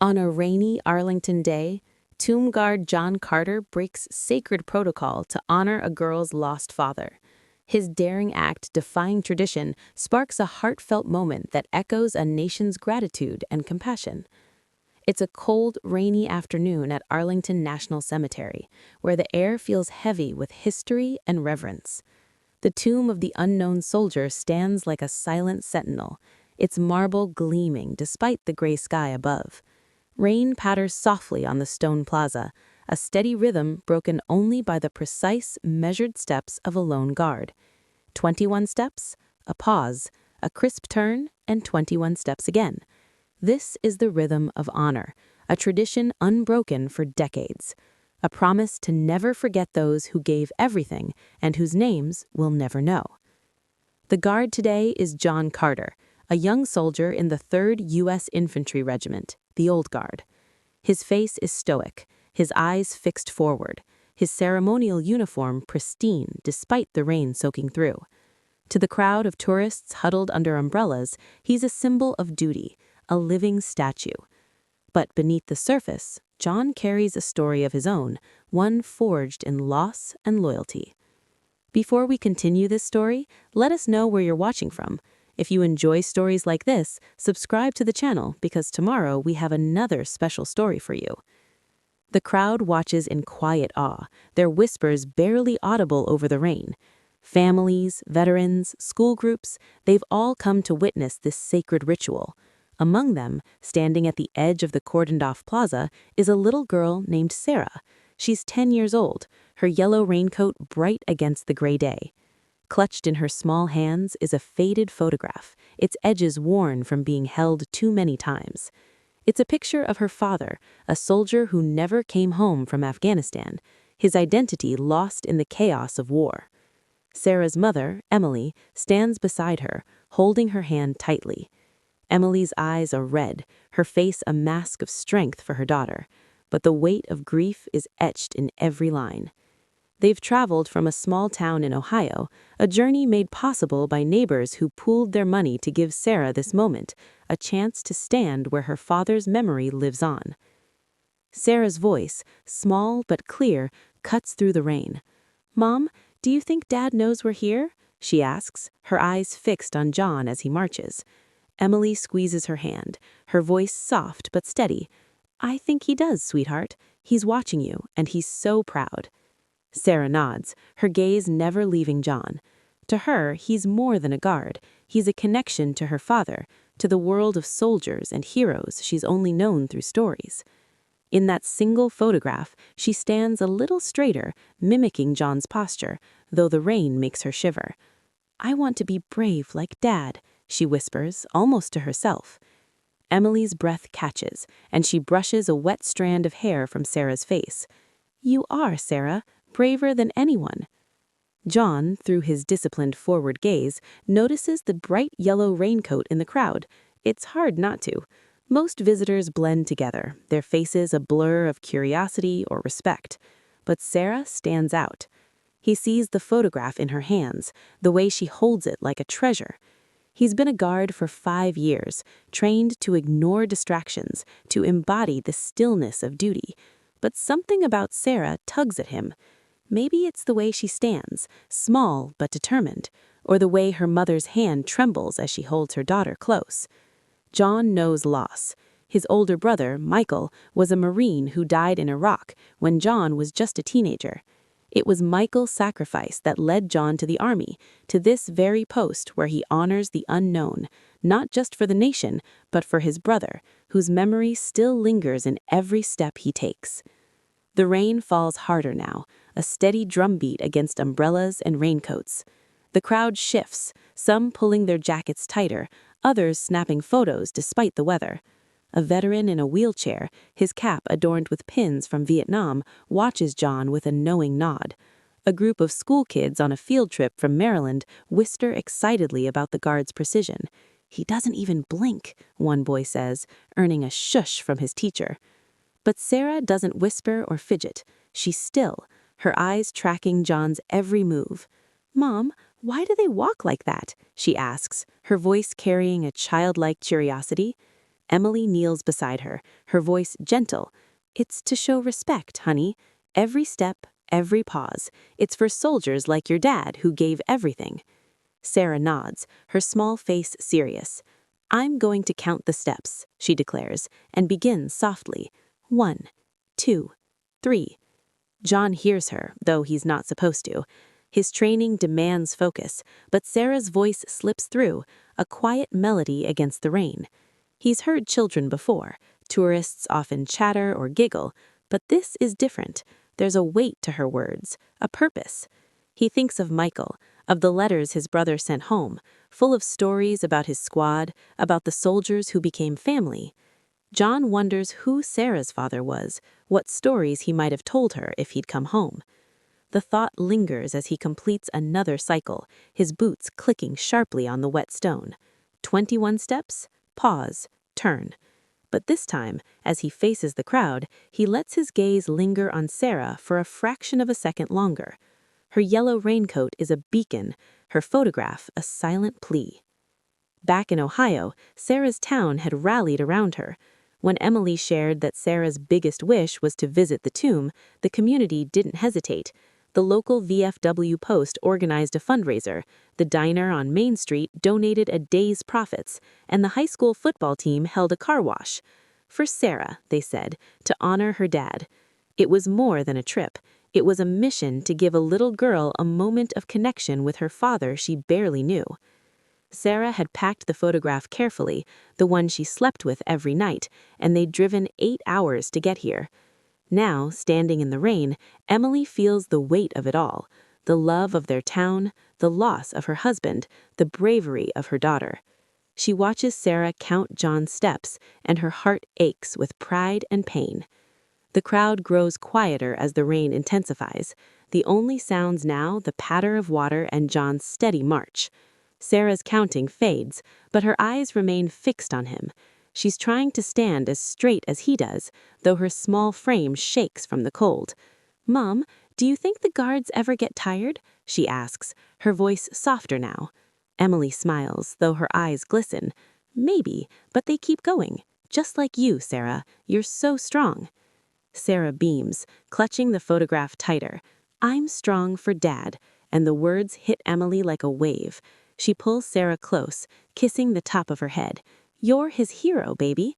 On a rainy Arlington day, tomb guard John Carter breaks sacred protocol to honor a girl's lost father. His daring act, defying tradition, sparks a heartfelt moment that echoes a nation's gratitude and compassion. It's a cold, rainy afternoon at Arlington National Cemetery, where the air feels heavy with history and reverence. The tomb of the unknown soldier stands like a silent sentinel, its marble gleaming despite the gray sky above. Rain patters softly on the stone plaza, a steady rhythm broken only by the precise, measured steps of a lone guard. 21 steps, a pause, a crisp turn, and 21 steps again. This is the rhythm of honor, a tradition unbroken for decades, a promise to never forget those who gave everything and whose names we'll never know. The guard today is John Carter, a young soldier in the 3rd U.S. Infantry Regiment, the Old Guard. His face is stoic, his eyes fixed forward, his ceremonial uniform pristine despite the rain soaking through. To the crowd of tourists huddled under umbrellas, he's a symbol of duty, a living statue. But beneath the surface, John carries a story of his own, one forged in loss and loyalty. Before we continue this story, let us know where you're watching from. If you enjoy stories like this, subscribe to the channel because tomorrow we have another special story for you. The crowd watches in quiet awe, their whispers barely audible over the rain. Families, veterans, school groups, they've all come to witness this sacred ritual. Among them, standing at the edge of the cordoned-off plaza, is a little girl named Sarah. She's 10 years old, her yellow raincoat bright against the gray day. Clutched in her small hands is a faded photograph, its edges worn from being held too many times. It's a picture of her father, a soldier who never came home from Afghanistan, his identity lost in the chaos of war. Sarah's mother, Emily, stands beside her, holding her hand tightly. Emily's eyes are red, her face a mask of strength for her daughter, but the weight of grief is etched in every line. They've traveled from a small town in Ohio, a journey made possible by neighbors who pooled their money to give Sarah this moment, a chance to stand where her father's memory lives on. Sarah's voice, small but clear, cuts through the rain. "Mom, do you think Dad knows we're here?" she asks, her eyes fixed on John as he marches. Emily squeezes her hand, her voice soft but steady. "I think he does, sweetheart. He's watching you, and he's so proud." Sarah nods, her gaze never leaving John. To her, he's more than a guard. He's a connection to her father, to the world of soldiers and heroes she's only known through stories. In that single photograph, she stands a little straighter, mimicking John's posture, though the rain makes her shiver. "I want to be brave like Dad," she whispers, almost to herself. Emily's breath catches, and she brushes a wet strand of hair from Sarah's face. "You are, Sarah, braver than anyone." John, through his disciplined forward gaze, notices the bright yellow raincoat in the crowd. It's hard not to. Most visitors blend together, their faces a blur of curiosity or respect. But Sarah stands out. He sees the photograph in her hands, the way she holds it like a treasure. He's been a guard for 5 years, trained to ignore distractions, to embody the stillness of duty. But something about Sarah tugs at him. Maybe it's the way she stands, small but determined, or the way her mother's hand trembles as she holds her daughter close. John knows loss. His older brother, Michael, was a Marine who died in Iraq when John was just a teenager. It was Michael's sacrifice that led John to the army, to this very post where he honors the unknown, not just for the nation, but for his brother, whose memory still lingers in every step he takes. The rain falls harder now, a steady drumbeat against umbrellas and raincoats. The crowd shifts, some pulling their jackets tighter, others snapping photos despite the weather. A veteran in a wheelchair, his cap adorned with pins from Vietnam, watches John with a knowing nod. A group of school kids on a field trip from Maryland whisper excitedly about the guard's precision. "He doesn't even blink," one boy says, earning a shush from his teacher. But Sarah doesn't whisper or fidget. She's still, her eyes tracking John's every move. "Mom, why do they walk like that?" she asks, her voice carrying a childlike curiosity. Emily kneels beside her, her voice gentle. "It's to show respect, honey. Every step, every pause. It's for soldiers like your dad who gave everything." Sarah nods, her small face serious. "I'm going to count the steps," she declares, and begins softly. 1, 2, 3. John hears her, though he's not supposed to. His training demands focus, but Sarah's voice slips through, a quiet melody against the rain. He's heard children before. Tourists often chatter or giggle, but this is different. There's a weight to her words, a purpose. He thinks of Michael, of the letters his brother sent home, full of stories about his squad, about the soldiers who became family. John wonders who Sarah's father was, what stories he might have told her if he'd come home. The thought lingers as he completes another cycle, his boots clicking sharply on the wet stone. 21 steps, pause, turn. But this time, as he faces the crowd, he lets his gaze linger on Sarah for a fraction of a second longer. Her yellow raincoat is a beacon, her photograph a silent plea. Back in Ohio, Sarah's town had rallied around her. When Emily shared that Sarah's biggest wish was to visit the tomb, the community didn't hesitate. The local VFW Post organized a fundraiser, the diner on Main Street donated a day's profits, and the high school football team held a car wash. For Sarah, they said, to honor her dad. It was more than a trip. It was a mission to give a little girl a moment of connection with her father she barely knew. Sarah had packed the photograph carefully, the one she slept with every night, and they'd driven 8 hours to get here. Now, standing in the rain, Emily feels the weight of it all, the love of their town, the loss of her husband, the bravery of her daughter. She watches Sarah count John's steps, and her heart aches with pride and pain. The crowd grows quieter as the rain intensifies. The only sounds now the patter of water and John's steady march. Sarah's counting fades, but her eyes remain fixed on him. She's trying to stand as straight as he does, though her small frame shakes from the cold. "Mom, do you think the guards ever get tired?" she asks, her voice softer now. Emily smiles, though her eyes glisten. "Maybe, but they keep going. Just like you, Sarah. You're so strong." Sarah beams, clutching the photograph tighter. "I'm strong for Dad," and the words hit Emily like a wave. She pulls Sarah close, kissing the top of her head. "You're his hero, baby."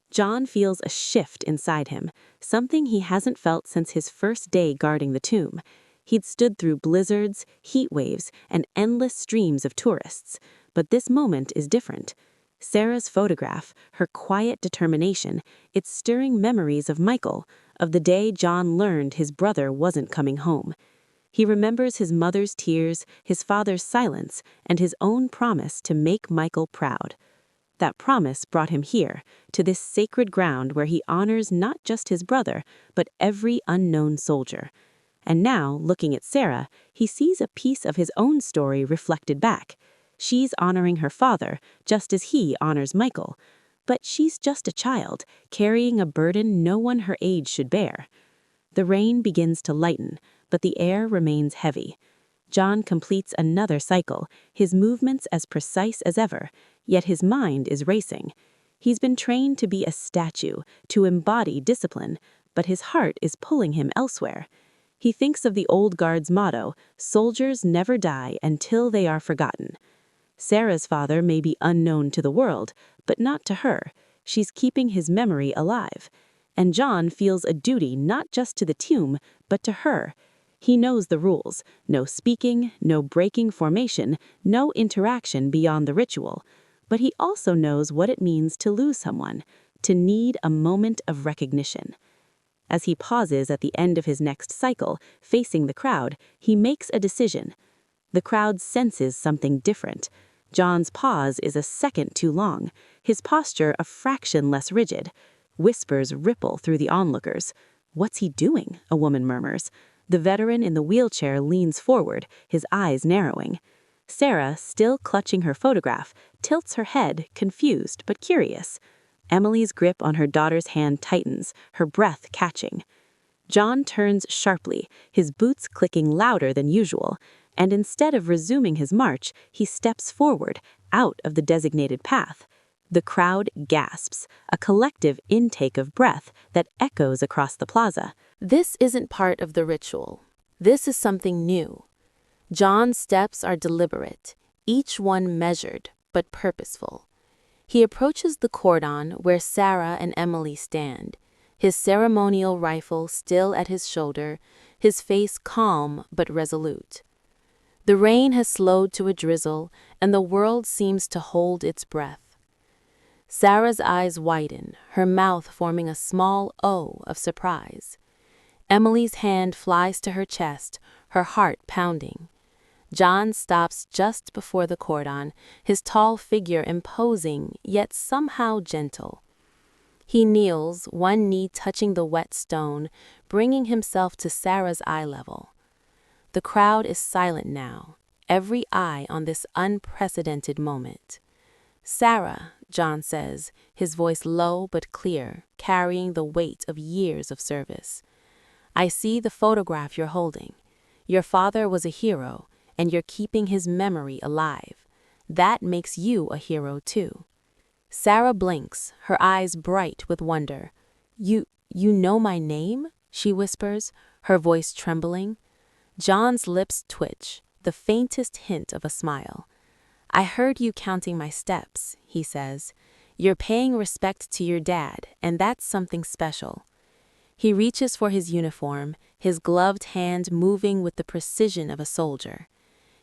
John feels a shift inside him, something he hasn't felt since his first day guarding the tomb. He'd stood through blizzards, heat waves, and endless streams of tourists. But this moment is different. Sarah's photograph, her quiet determination, it's stirring memories of Michael, of the day John learned his brother wasn't coming home. He remembers his mother's tears, his father's silence, and his own promise to make Michael proud. That promise brought him here, to this sacred ground where he honors not just his brother, but every unknown soldier. And now, looking at Sarah, he sees a piece of his own story reflected back. She's honoring her father, just as he honors Michael. But she's just a child, carrying a burden no one her age should bear. The rain begins to lighten, but the air remains heavy. John completes another cycle, his movements as precise as ever, yet his mind is racing. He's been trained to be a statue, to embody discipline, but his heart is pulling him elsewhere. He thinks of the old guard's motto, "Soldiers never die until they are forgotten." Sarah's father may be unknown to the world, but not to her. She's keeping his memory alive. And John feels a duty not just to the tomb, but to her. He knows the rules: no speaking, no breaking formation, no interaction beyond the ritual. But he also knows what it means to lose someone, to need a moment of recognition. As he pauses at the end of his next cycle, facing the crowd, he makes a decision. The crowd senses something different. John's pause is a second too long, his posture a fraction less rigid. Whispers ripple through the onlookers. "What's he doing?" a woman murmurs. The veteran in the wheelchair leans forward, his eyes narrowing. Sarah, still clutching her photograph, tilts her head, confused but curious. Emily's grip on her daughter's hand tightens, her breath catching. John turns sharply, his boots clicking louder than usual, and instead of resuming his march, he steps forward, out of the designated path. The crowd gasps, a collective intake of breath that echoes across the plaza. This isn't part of the ritual. This is something new. John's steps are deliberate, each one measured but purposeful. He approaches the cordon where Sarah and Emily stand, his ceremonial rifle still at his shoulder, his face calm but resolute. The rain has slowed to a drizzle, and the world seems to hold its breath. Sarah's eyes widen, her mouth forming a small O of surprise. Emily's hand flies to her chest, her heart pounding. John stops just before the cordon, his tall figure imposing, yet somehow gentle. He kneels, one knee touching the wet stone, bringing himself to Sarah's eye level. The crowd is silent now, every eye on this unprecedented moment. "Sarah," John says, his voice low but clear, carrying the weight of years of service. "I see the photograph you're holding. Your father was a hero, and you're keeping his memory alive. That makes you a hero too." Sarah blinks, her eyes bright with wonder. You know my name?" she whispers, her voice trembling. John's lips twitch, the faintest hint of a smile. "I heard you counting my steps," he says. "You're paying respect to your dad, and that's something special." He reaches for his uniform, his gloved hand moving with the precision of a soldier.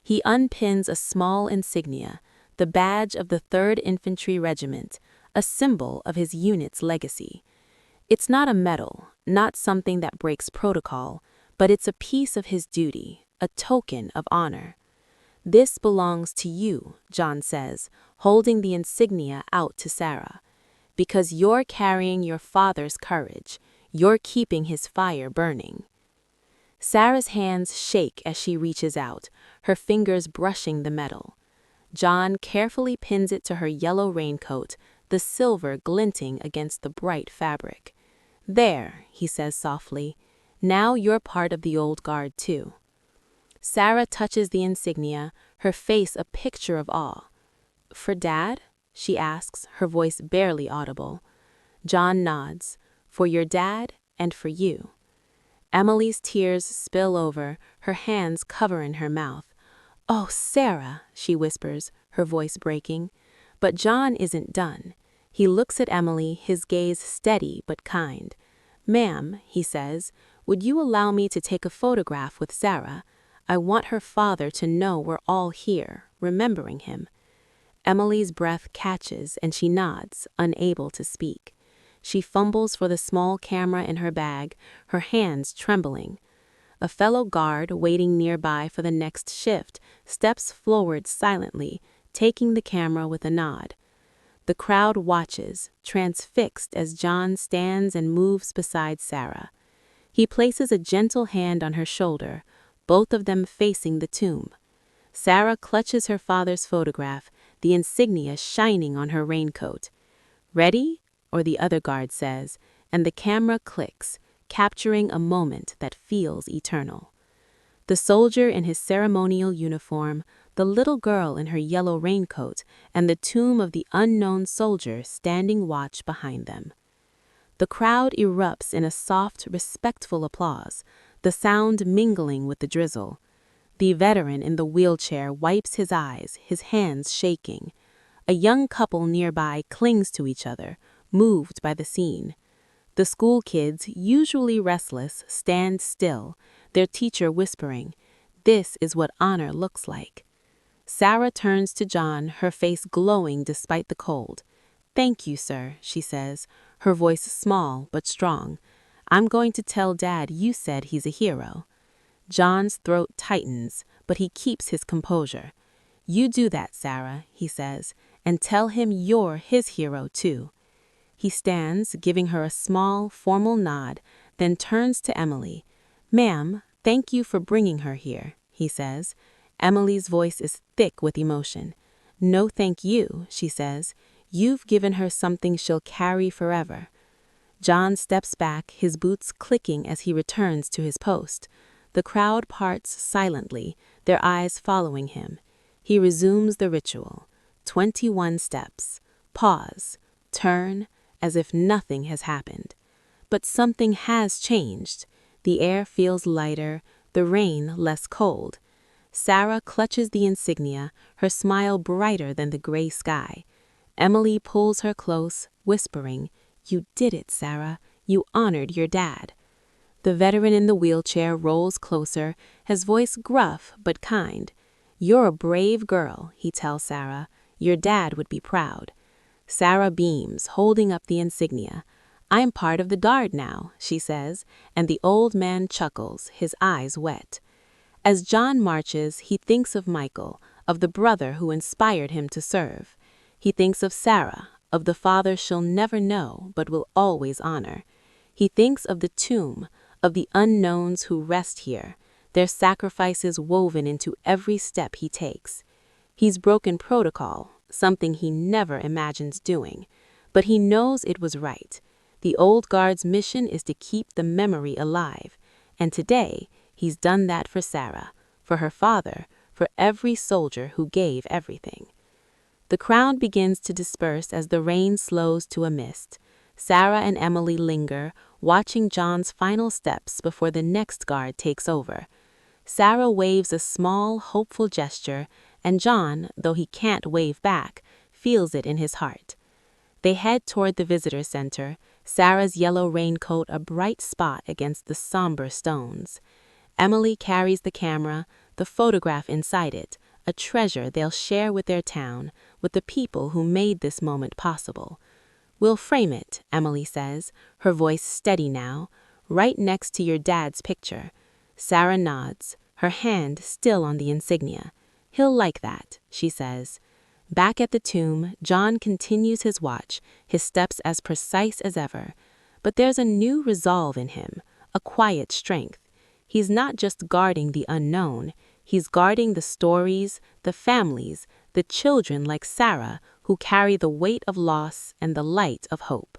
He unpins a small insignia, the badge of the 3rd Infantry Regiment, a symbol of his unit's legacy. It's not a medal, not something that breaks protocol, but it's a piece of his duty, a token of honor. "This belongs to you," John says, holding the insignia out to Sarah. "Because you're carrying your father's courage, you're keeping his fire burning." Sarah's hands shake as she reaches out, her fingers brushing the metal. John carefully pins it to her yellow raincoat, the silver glinting against the bright fabric. "There," he says softly, "now you're part of the old guard too." Sarah touches the insignia, her face a picture of awe. "For Dad?" she asks, her voice barely audible. John nods. "For your dad and for you." Emily's tears spill over, her hands covering her mouth. "Oh, Sarah," she whispers, her voice breaking. But John isn't done. He looks at Emily, his gaze steady but kind. "Ma'am," he says, "would you allow me to take a photograph with Sarah? I want her father to know we're all here, remembering him." Emily's breath catches and she nods, unable to speak. She fumbles for the small camera in her bag, her hands trembling. A fellow guard, waiting nearby for the next shift, steps forward silently, taking the camera with a nod. The crowd watches, transfixed as John stands and moves beside Sarah. He places a gentle hand on her shoulder, both of them facing the tomb. Sarah clutches her father's photograph, the insignia shining on her raincoat. "Ready?" or the other guard says, and the camera clicks, capturing a moment that feels eternal. The soldier in his ceremonial uniform, the little girl in her yellow raincoat, and the tomb of the unknown soldier standing watch behind them. The crowd erupts in a soft, respectful applause, the sound mingling with the drizzle. The veteran in the wheelchair wipes his eyes, his hands shaking. A young couple nearby clings to each other, moved by the scene. The school kids, usually restless, stand still, their teacher whispering, "This is what honor looks like." Sarah turns to John, her face glowing despite the cold. "Thank you, sir," she says, her voice small but strong. "I'm going to tell Dad you said he's a hero." John's throat tightens, but he keeps his composure. "You do that, Sarah," he says, "and tell him you're his hero too." He stands, giving her a small, formal nod, then turns to Emily. "Ma'am, thank you for bringing her here," he says. Emily's voice is thick with emotion. "No thank you," she says. "You've given her something she'll carry forever." John steps back, his boots clicking as he returns to his post. The crowd parts silently, their eyes following him. He resumes the ritual. 21 steps. Pause. Turn, as if nothing has happened. But something has changed. The air feels lighter, the rain less cold. Sarah clutches the insignia, her smile brighter than the gray sky. Emily pulls her close, whispering, "You did it, Sarah. You honored your dad." The veteran in the wheelchair rolls closer, his voice gruff but kind. "You're a brave girl," he tells Sarah. "Your dad would be proud." Sarah beams, holding up the insignia. "I'm part of the guard now," she says, and the old man chuckles, his eyes wet. As John marches, he thinks of Michael, of the brother who inspired him to serve. He thinks of Sarah, of the father she'll never know but will always honor. He thinks of the tomb, of the unknowns who rest here, their sacrifices woven into every step he takes. He's broken protocol, something he never imagines doing, but he knows it was right. The old guard's mission is to keep the memory alive, and today he's done that for Sarah, for her father, for every soldier who gave everything. The crowd begins to disperse as the rain slows to a mist. Sarah and Emily linger, watching John's final steps before the next guard takes over. Sarah waves a small, hopeful gesture, and John, though he can't wave back, feels it in his heart. They head toward the visitor center, Sarah's yellow raincoat a bright spot against the somber stones. Emily carries the camera, the photograph inside it, a treasure they'll share with their town, with the people who made this moment possible. "We'll frame it," Emily says, her voice steady now, "right next to your dad's picture." Sarah nods, her hand still on the insignia. "He'll like that," she says. Back at the tomb, John continues his watch, his steps as precise as ever. But there's a new resolve in him, a quiet strength. He's not just guarding the unknown, he's guarding the stories, the families, the children like Sarah who carry the weight of loss and the light of hope.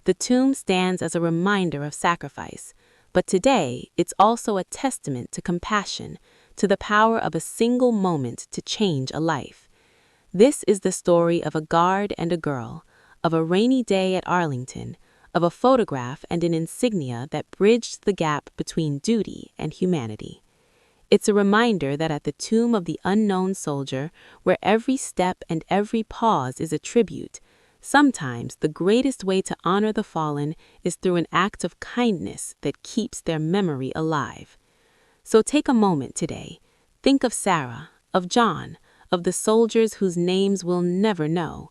The tomb stands as a reminder of sacrifice, but today it's also a testament to compassion, to the power of a single moment to change a life. This is the story of a guard and a girl, of a rainy day at Arlington, of a photograph and an insignia that bridged the gap between duty and humanity. It's a reminder that at the tomb of the unknown soldier, where every step and every pause is a tribute, sometimes the greatest way to honor the fallen is through an act of kindness that keeps their memory alive. So take a moment today. Think of Sarah, of John, of the soldiers whose names we'll never know.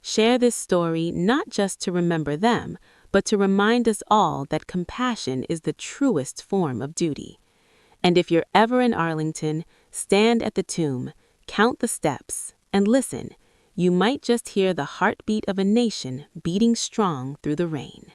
Share this story not just to remember them, but to remind us all that compassion is the truest form of duty. And if you're ever in Arlington, stand at the tomb, count the steps, and listen. You might just hear the heartbeat of a nation beating strong through the rain.